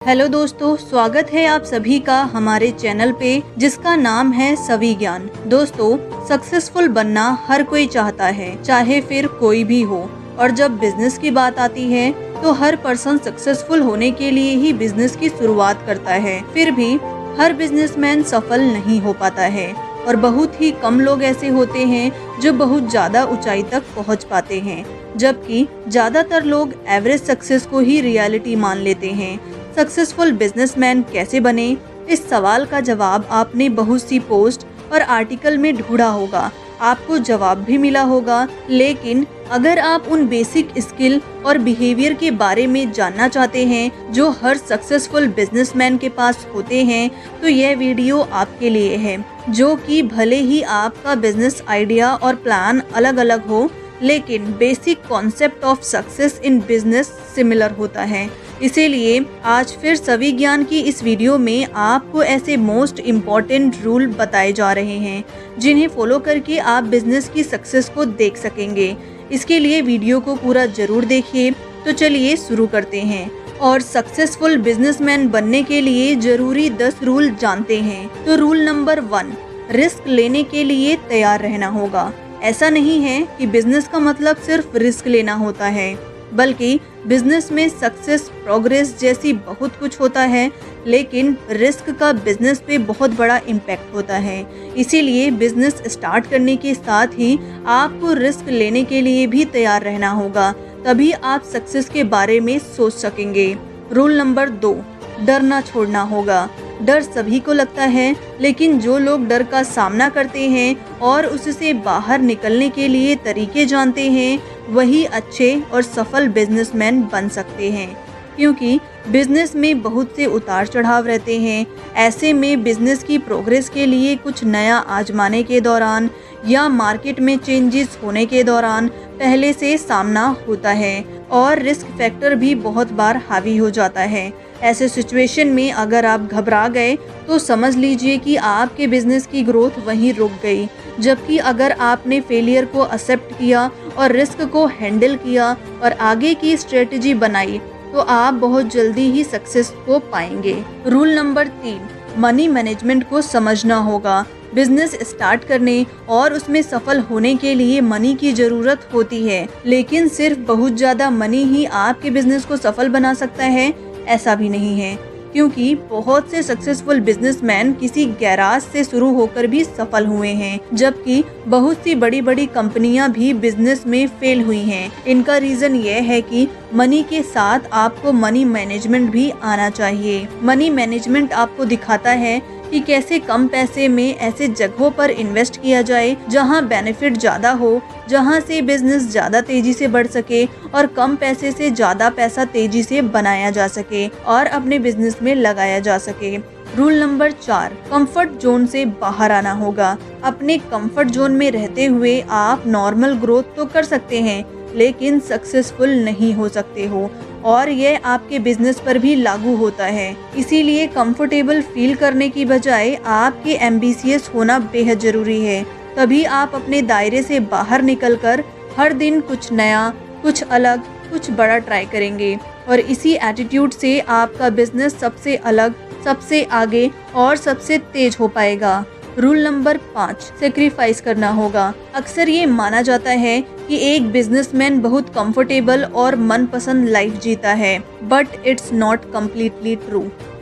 Hello दोस्तों, स्वागत है आप सभी का हमारे चैनल पे जिसका नाम है सवी ज्ञान। दोस्तों, सक्सेसफुल बनना हर कोई चाहता है, चाहे फिर कोई भी हो। और जब बिजनेस की बात आती है तो हर पर्सन सक्सेसफुल होने के लिए ही बिजनेस की शुरुआत करता है। फिर भी हर बिजनेसमैन सफल नहीं हो पाता है और बहुत ही कम लोग ऐसे होते हैं जो बहुत ज्यादा ऊंचाई तक पहुंच पाते हैं, जबकि ज्यादातर लोग एवरेज सक्सेस को ही रियलिटी मान लेते हैं। सक्सेसफुल बिजनेसमैन कैसे बने, इस सवाल का जवाब आपने बहुत सी पोस्ट और आर्टिकल में ढूंढा होगा। आपको जवाब भी मिला होगा, लेकिन अगर आप उन बेसिक स्किल और बिहेवियर के बारे में जानना चाहते हैं जो हर सक्सेसफुल बिजनेसमैन के पास होते हैं, तो यह वीडियो आपके लिए है। जो कि भले ही आपका बिजनेस आइडिया और प्लान अलग अलग हो, लेकिन basic concept of success in business similar होता है। इसीलिए आज फिर सवी ज्ञान की इस वीडियो में आपको ऐसे मोस्ट इम्पॉर्टेंट रूल बताए जा रहे हैं जिन्हें फॉलो करके आप बिजनेस की सक्सेस को देख सकेंगे। इसके लिए वीडियो को पूरा जरूर देखिए। तो चलिए शुरू करते हैं और सक्सेसफुल बिजनेसमैन बनने के लिए जरूरी 10 रूल जानते हैं। तो रूल नंबर 1, रिस्क लेने के लिए तैयार रहना होगा। ऐसा नहीं है कि बिजनेस का मतलब सिर्फ रिस्क लेना होता है, बल्कि बिजनेस में सक्सेस, प्रोग्रेस जैसी बहुत कुछ होता है, लेकिन रिस्क का बिजनेस पे बहुत बड़ा इम्पैक्ट होता है। इसीलिए बिजनेस स्टार्ट करने के साथ ही आपको रिस्क लेने के लिए भी तैयार रहना होगा, तभी आप सक्सेस के बारे में सोच सकेंगे। रूल नंबर 2, डरना छोड़ना होगा। डर सभी को लगता है, लेकिन जो लोग डर का सामना करते हैं और उससे बाहर निकलने के लिए तरीके जानते हैं, वही अच्छे और सफल बिजनेसमैन बन सकते हैं। क्योंकि बिजनेस में बहुत से उतार चढ़ाव रहते हैं। ऐसे में बिजनेस की प्रोग्रेस के लिए कुछ नया आजमाने के दौरान या मार्केट में चेंजेस होने के दौरान पहले से सामना होता है और रिस्क फैक्टर भी बहुत बार हावी हो जाता है। ऐसे सिचुएशन में अगर आप घबरा गए तो समझ लीजिए कि आपके बिजनेस की ग्रोथ वहीं रुक गई। जबकि अगर आपने फेलियर को एक्सेप्ट किया और रिस्क को हैंडल किया और आगे की स्ट्रेटजी बनाई, तो आप बहुत जल्दी ही सक्सेस को पाएंगे। रूल नंबर 3, मनी मैनेजमेंट को समझना होगा। बिजनेस स्टार्ट करने और उसमें सफल होने के लिए मनी की जरूरत होती है, लेकिन सिर्फ बहुत ज़्यादा मनी ही आपके बिजनेस को सफल बना सकता है, ऐसा भी नहीं है। क्योंकि बहुत से सक्सेसफुल बिजनेसमैन किसी गैराज से शुरू होकर भी सफल हुए हैं, जबकि बहुत सी बड़ी बड़ी कंपनियां भी बिजनेस में फेल हुई हैं। इनका रीजन ये है कि मनी के साथ आपको मनी मैनेजमेंट भी आना चाहिए। मनी मैनेजमेंट आपको दिखाता है कि कैसे कम पैसे में ऐसे जगहों पर इन्वेस्ट किया जाए जहां बेनिफिट ज़्यादा हो, जहां से बिजनेस ज़्यादा तेजी से बढ़ सके और कम पैसे से ज़्यादा पैसा तेजी से बनाया जा सके और अपने बिजनेस में लगाया जा सके। रूल नंबर 4, कंफर्ट जोन से बाहर आना होगा। अपने कंफर्ट जोन में रहते हुए आप नॉर्मल ग्रोथ तो कर सकते हैं, लेकिन सक्सेसफुल नहीं हो सकते हो, और यह आपके बिजनेस पर भी लागू होता है। इसीलिए कंफर्टेबल फील करने की बजाय आपके एम्बिशियस होना बेहद जरूरी है। तभी आप अपने दायरे से बाहर निकलकर हर दिन कुछ नया, कुछ अलग, कुछ बड़ा ट्राई करेंगे और इसी एटीट्यूड से आपका बिजनेस सबसे अलग, सबसे आगे और सबसे तेज हो पाएगा। रूल नंबर 5, सेक्रीफाइस करना होगा। अक्सर ये माना जाता है कि एक बिजनेसमैन बहुत कंफर्टेबल और मनपसंद लाइफ जीता है, but it's not completely true.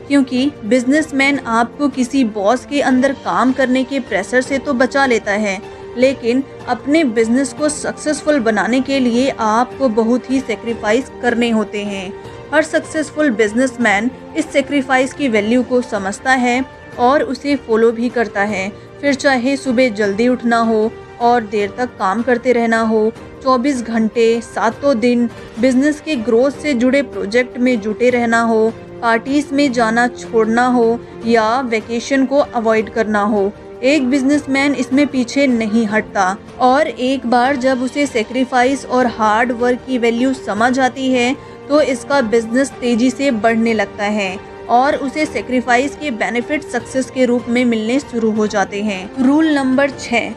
क्योंकि बिजनेसमैन आपको किसी बॉस के अंदर काम करने के प्रेशर से तो बचा लेता है, लेकिन अपने बिजनेस को सक्सेसफुल बनाने के लिए आपको बहुत ही सेक्रीफाइस करने होते हैं। हर सक्सेसफुल बिजनेसमैन इस सेक्रीफाइस की वैल्यू को समझता है और उसे फॉलो भी करता है। फिर चाहे सुबह जल्दी उठना हो और देर तक काम करते रहना हो, 24 घंटे, 7 दिन बिजनेस के ग्रोथ से जुड़े प्रोजेक्ट में जुटे रहना हो, पार्टीज में जाना छोड़ना हो या वेकेशन को अवॉइड करना हो, एक बिजनेसमैन इसमें पीछे नहीं हटता। और एक बार जब उसे सेक्रीफाइस और हार्ड वर्क की वैल्यू समझ आती है, तो इसका बिजनेस तेजी से बढ़ने लगता है और उसे सेक्रीफाइस के बेनिफिट सक्सेस के रूप में मिलने शुरू हो जाते हैं। रूल नंबर 6,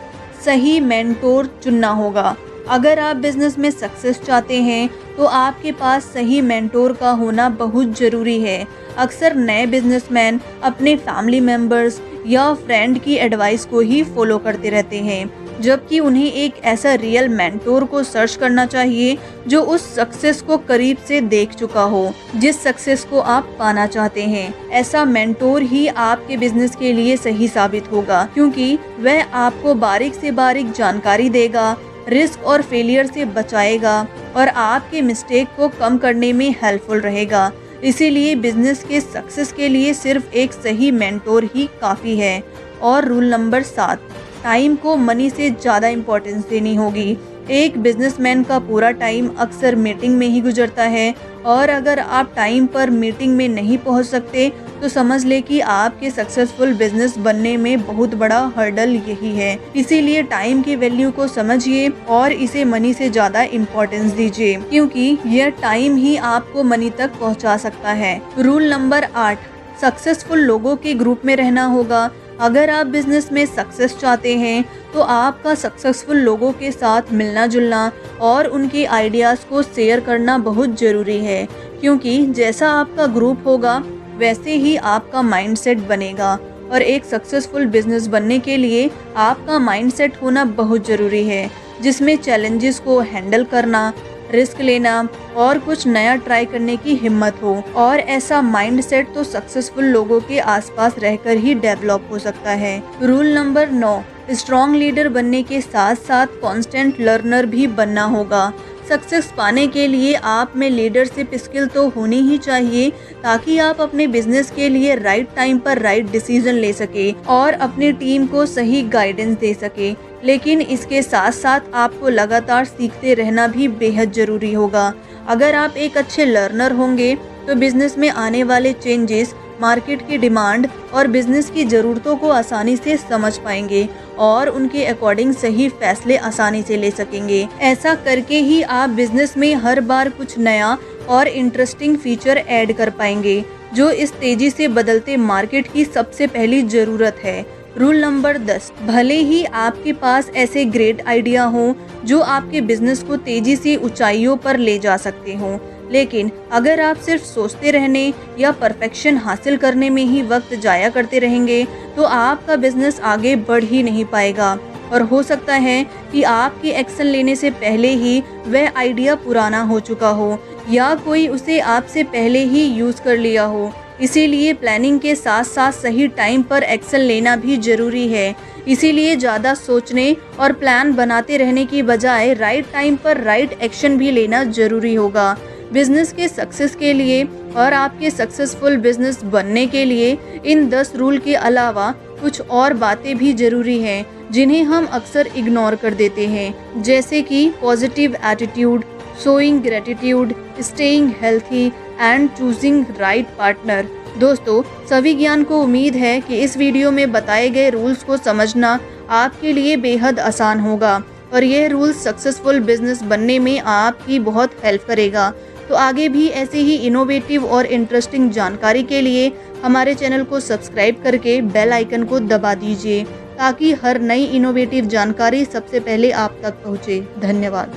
सही मेंटोर चुनना होगा। अगर आप बिजनेस में सक्सेस चाहते हैं तो आपके पास सही मेंटोर का होना बहुत ज़रूरी है। अक्सर नए बिजनेसमैन अपने फैमिली मेंबर्स या फ्रेंड की एडवाइस को ही फॉलो करते रहते हैं, जबकि उन्हें एक ऐसा रियल मेंटोर को सर्च करना चाहिए जो उस सक्सेस को करीब से देख चुका हो, जिस सक्सेस को आप पाना चाहते हैं। ऐसा मेंटोर ही आपके बिजनेस के लिए सही साबित होगा, क्योंकि वह आपको बारीक से बारीक जानकारी देगा, रिस्क और फेलियर से बचाएगा और आपके मिस्टेक को कम करने में हेल्पफुल रहेगा। इसीलिए बिजनेस के सक्सेस के लिए सिर्फ एक सही मेंटोर ही काफ़ी है। और रूल नंबर 7, टाइम को मनी से ज़्यादा इम्पोर्टेंस देनी होगी। एक बिजनेसमैन का पूरा टाइम अक्सर मीटिंग में ही गुजरता है, और अगर आप टाइम पर मीटिंग में नहीं पहुंच सकते तो समझ ले कि आपके सक्सेसफुल बिजनेस बनने में बहुत बड़ा हर्डल यही है। इसीलिए टाइम की वैल्यू को समझिए और इसे मनी से ज़्यादा इम्पोर्टेंस दीजिए, क्योंकि यह टाइम ही आपको मनी तक पहुंचा सकता है। रूल नंबर 8, सक्सेसफुल लोगों के ग्रुप में रहना होगा। अगर आप बिजनेस में सक्सेस चाहते हैं तो आपका सक्सेसफुल लोगों के साथ मिलना जुलना और उनके आइडियाज़ को शेयर करना बहुत ज़रूरी है, क्योंकि जैसा आपका ग्रुप होगा वैसे ही आपका माइंडसेट बनेगा। और एक सक्सेसफुल बिजनेस बनने के लिए आपका माइंडसेट होना बहुत ज़रूरी है, जिसमें चैलेंजेस को हैंडल करना, रिस्क लेना और कुछ नया ट्राई करने की हिम्मत हो। और ऐसा माइंडसेट तो सक्सेसफुल लोगों के आसपास रहकर ही डेवलप हो सकता है। रूल नंबर 9, स्ट्रॉन्ग लीडर बनने के साथ साथ कॉन्स्टेंट लर्नर भी बनना होगा। सक्सेस पाने के लिए आप में लीडरशिप स्किल तो होनी ही चाहिए, ताकि आप अपने बिजनेस के लिए राइट टाइम पर राइट डिसीजन ले सके और अपनी टीम को सही गाइडेंस दे सके। लेकिन इसके साथ साथ आपको लगातार सीखते रहना भी बेहद ज़रूरी होगा। अगर आप एक अच्छे लर्नर होंगे तो बिजनेस में आने वाले चेंजेस, मार्केट की डिमांड और बिजनेस की ज़रूरतों को आसानी से समझ पाएंगे और उनके अकॉर्डिंग सही फैसले आसानी से ले सकेंगे। ऐसा करके ही आप बिजनेस में हर बार कुछ नया और इंटरेस्टिंग फीचर ऐड कर पाएंगे, जो इस तेजी से बदलते मार्केट की सबसे पहली ज़रूरत है। रूल नंबर 10, भले ही आपके पास ऐसे ग्रेट आइडिया हों जो आपके बिजनेस को तेजी से ऊंचाइयों पर ले जा सकते हों, लेकिन अगर आप सिर्फ सोचते रहने या परफेक्शन हासिल करने में ही वक्त जाया करते रहेंगे तो आपका बिजनेस आगे बढ़ ही नहीं पाएगा। और हो सकता है कि आपकी एक्शन लेने से पहले ही वह आइडिया पुराना हो चुका हो या कोई उसे आपसे पहले ही यूज़ कर लिया हो। इसीलिए प्लानिंग के साथ साथ सही टाइम पर एक्शन लेना भी ज़रूरी है। इसीलिए ज़्यादा सोचने और प्लान बनाते रहने की बजाय राइट टाइम पर राइट एक्शन भी लेना ज़रूरी होगा। बिजनेस के सक्सेस के लिए और आपके सक्सेसफुल बिजनेस बनने के लिए इन 10 रूल के अलावा कुछ और बातें भी ज़रूरी हैं, जिन्हें हम अक्सर इग्नोर कर देते हैं, जैसे कि positive attitude, showing gratitude, staying healthy and choosing right partner. दोस्तों, सभी ज्ञान को उम्मीद है कि इस वीडियो में बताए गए रूल्स को समझना आपके लिए बेहद आसान होगा और यह रूल्स सक्सेसफुल बिजनेस बनने में आपकी बहुत हेल्प करेगा। तो आगे भी ऐसे ही इनोवेटिव और इंटरेस्टिंग जानकारी के लिए हमारे चैनल को सब्सक्राइब करके बेल आइकन को दबा दीजिए, ताकि हर नई इनोवेटिव जानकारी सबसे पहले आप तक पहुँचे। धन्यवाद।